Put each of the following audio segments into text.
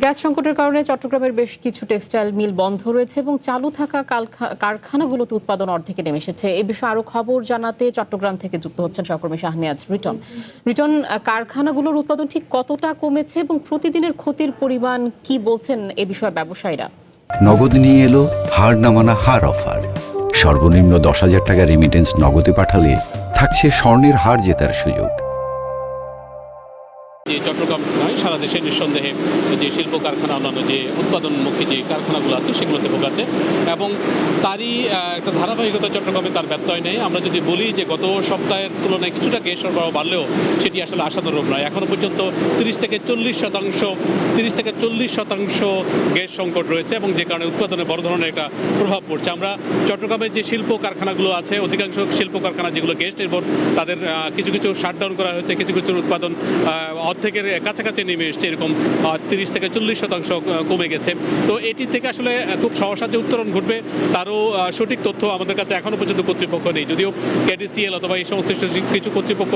Gas সংকটের কারণে চট্টগ্রামের বেশ কিছু টেক্সটাইল মিল বন্ধ রয়েছে এবং চালু থাকা কারখানাগুলোতে উৎপাদন অর্ধেকে নেমে এসেছে। এ বিষয়ে আরো খবর জানাতে চট্টগ্রাম থেকে যুক্ত হচ্ছেন সহকর্মী শাহনেয়াজ রিটন। কারখানাগুলোর উৎপাদন ঠিক কতটা কমেছে এবং প্রতিদিনের ক্ষতির পরিমাণ কি বলছেন এ বিষয়ে ব্যবসায়ীরা? নগদ নিয়ে এলো হার না মানা হার অফার। সর্বনিম্ন 10,000 টাকা রেমিটেন্স নগদে পাঠালে থাকছে স্বর্ণের হার জেতার সুযোগ। যে চট্টগ্রাম নয়, সারা দেশে নিঃসন্দেহে যে শিল্প কারখানা, অন্যান্য যে উৎপাদনমুখী যে কারখানাগুলো আছে সেগুলোতে ভোগাচ্ছে এবং তারই একটা ধারাবাহিকতা চট্টগ্রামে তার ব্যত্যয় নেই। আমরা যদি বলি যে গত সপ্তাহের তুলনায় কিছুটা গ্যাস সরবরাহ বাড়লেও সেটি আসলে আশানুরূপ নয়। এখনও পর্যন্ত 30 থেকে 40% গ্যাস সংকট রয়েছে এবং যে কারণে উৎপাদনে বড় ধরনের একটা প্রভাব পড়ছে। আমরা চট্টগ্রামের যে শিল্প কারখানাগুলো আছে, অধিকাংশ শিল্প কারখানা যেগুলো গ্যাস নির্ভর, তাদের কিছু কিছু শাটডাউন করা হয়েছে, কিছু কিছু উৎপাদন অর্ধেকের কাছাকাছি নেমে এসছে, এরকম 30 থেকে 40% কমে গেছে। তো এটি থেকে আসলে খুব সহসা যে উত্তরণ ঘটবে তারও সঠিক তথ্য আমাদের কাছে এখনও পর্যন্ত কর্তৃপক্ষ নেই। যদিও কেডিসিএল অথবা এই সংশ্লিষ্ট কিছু কর্তৃপক্ষ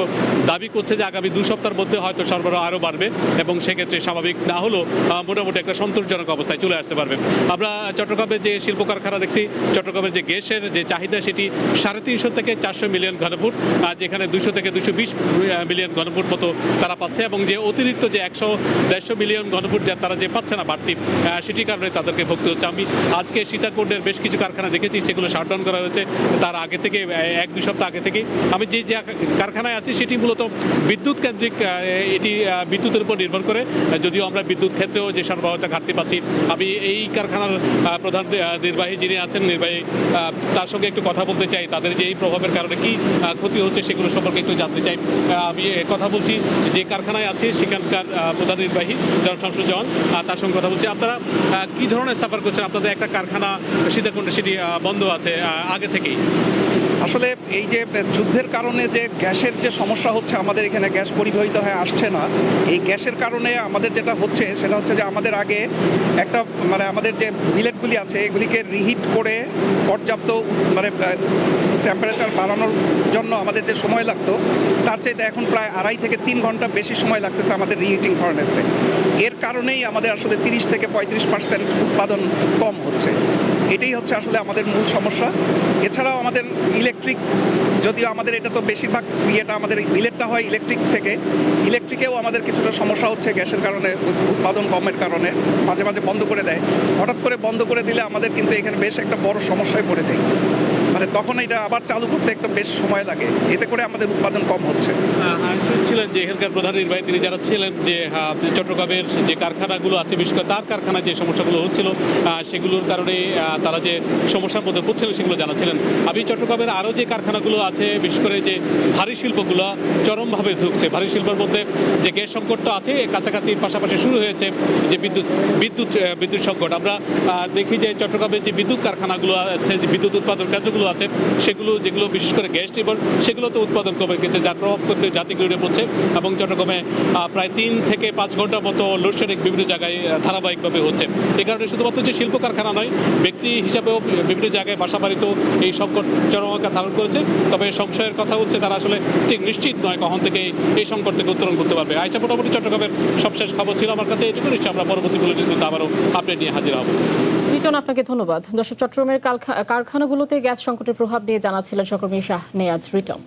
দাবি করছে যে আগামী 2 সপ্তাহের মধ্যে হয়তো সরবরাহ আরও বাড়বে এবং সেক্ষেত্রে স্বাভাবিক না হলেও মোটামুটি একটা সন্তোষজনক অবস্থায় চলে আসতে পারবে। আমরা চট্টগ্রামে যে শিল্প কারখানা দেখছি, চট্টগ্রামের যে গ্যাসের যে চাহিদা সেটি 350 থেকে 400 মিলিয়ন ঘনফুট, যেখানে 200 থেকে 220 মিলিয়ন ঘনফুট মতো তারা পাচ্ছে এবং যে অতিরিক্ত যে 100-150 মিলিয়ন ঘনফুট যা তারা যে পাচ্ছে না বাড়তি, সেটির কারণে তাদেরকে ভুগতে হচ্ছে। আমি আজকে সীতাকুণ্ডের বেশ কিছু কারখানা দেখেছি, সেগুলো শাটডাউন করা হয়েছে তার আগে থেকে, 1-2 সপ্তাহ আগে থেকে। আমি যে কারখানায় আছি সেটি মূলত বিদ্যুৎ কেন্দ্রিক, এটি বিদ্যুতের উপর নির্ভর করে, যদিও আমরা বিদ্যুৎ ক্ষেত্রেও যে সরবরাহটা ঘাটতি পাচ্ছি। আমি এই কারখানার প্রধান নির্বাহী যিনি আছেন, তার সঙ্গে একটু কথা বলতে চাই। তাদের যে এই প্রভাবের কারণে কি ক্ষতি হচ্ছে সেগুলো সম্পর্কে একটু জানতে চাই। আমি কথা বলছি যে কারখানায় আছে সেখানকার প্রধান নির্বাহী জনাব শামসুজ্জামান, তার সঙ্গে কথা বলছি। আপনারা কি ধরনের সাফার করছেন? আপনাদের একটা কারখানা সীতাকুণ্ডে সেটি বন্ধ আছে আগে থেকেই। আসলে এই যে যুদ্ধের কারণে যে গ্যাসের যে সমস্যা হচ্ছে, আমাদের এখানে গ্যাস পরিবহিত হয়ে আসছে না। এই গ্যাসের কারণে আমাদের যেটা হচ্ছে সেটা হচ্ছে যে আমাদের আগে একটা আমাদের যে বিলেটগুলি আছে এগুলিকে রিহিট করে পর্যাপ্ত টেম্পারেচার বাড়ানোর জন্য আমাদের যে সময় লাগতো তার চাইতে এখন প্রায় 2.5 থেকে 3 ঘন্টা বেশি সময় লাগতেছে আমাদের রিহিটিং ফার্নেসে। এর কারণেই আমাদের আসলে 30 থেকে 35% উৎপাদন কম হচ্ছে। এটাই হচ্ছে আসলে আমাদের মূল সমস্যা। এছাড়াও আমাদের ইলেকট্রিক, যদিও আমাদের এটা তো বেশিরভাগ আমাদের বিলেটটা হয় ইলেকট্রিকেও আমাদের কিছুটা সমস্যা হচ্ছে গ্যাসের কারণে, উৎপাদন কমের কারণে মাঝে মাঝে বন্ধ করে দেয়। হঠাৎ করে বন্ধ করে দিলে আমাদের কিন্তু এখানে বেশ একটা বড় সমস্যায় পড়ে যায়। তখন এটা আবার চালু করতে একটা বেশ সময় লাগে, এতে করে আমাদের উৎপাদন কম হচ্ছে। শুনছিলেন যে এখানকার প্রধান নির্বাহী তিনি যারা ছিলেন যে চট্টগ্রামের যে কারখানাগুলো আছে, বিশেষ করে তার কারখানায় যে সমস্যাগুলো হচ্ছিল সেগুলোর কারণে তারা যে সমস্যার মধ্যে পড়ছিলেন সেগুলো জানাচ্ছিলেন। আমি চট্টগ্রামের আরও যে কারখানাগুলো আছে, বিশেষ করে যে ভারী শিল্পগুলো চরমভাবে ঢুকছে। ভারী শিল্পের মধ্যে যে গ্যাস সংকটটা আছে, কাছাকাছি পাশাপাশি শুরু হয়েছে যে বিদ্যুৎ সংকট। আমরা দেখি যে চট্টগ্রামের যে বিদ্যুৎ কারখানাগুলো আছে, যে বিদ্যুৎ উৎপাদন কেন্দ্রগুলো আছে, সেগুলো যেগুলো বিশেষ করে গ্যাস নির্ভর, সেগুলোতে উৎপাদন কমে গেছে, যার প্রভাব করতে জাতিগৃহে পড়ছে এবং চট্টগ্রামে প্রায় 3 থেকে 5 ঘন্টার মতো লোডশেডিং বিভিন্ন জায়গায় ধারাবাহিকভাবে হচ্ছে। এ কারণে শুধুমাত্র যে শিল্প কারখানা নয়, ব্যক্তি হিসাবেও বিভিন্ন জায়গায় বাসা বাড়িতেও এই সংকট চরম আকার ধারণ করেছে। তবে সংশয়ের কথা হচ্ছে তারা আসলে ঠিক নিশ্চিত নয় কখন থেকে এই সংকট থেকে উত্তরণ করতে পারবে। আয়সা মোটামুটি চট্টগ্রামের সবশেষ খবর ছিল আমার কাছে এটুকু। নিশ্চয়ই আমরা পরবর্তী বুলেটিনে আবারও আপডেট নিয়ে হাজির হব। রিটন, আপনাকে ধন্যবাদ। দর্শক, চট্টগ্রামের কারখানাগুলোতে গ্যাস সংকটের প্রভাব নিয়ে জানাচ্ছিলেন সহকর্মী শাহনেয়াজ রিটন।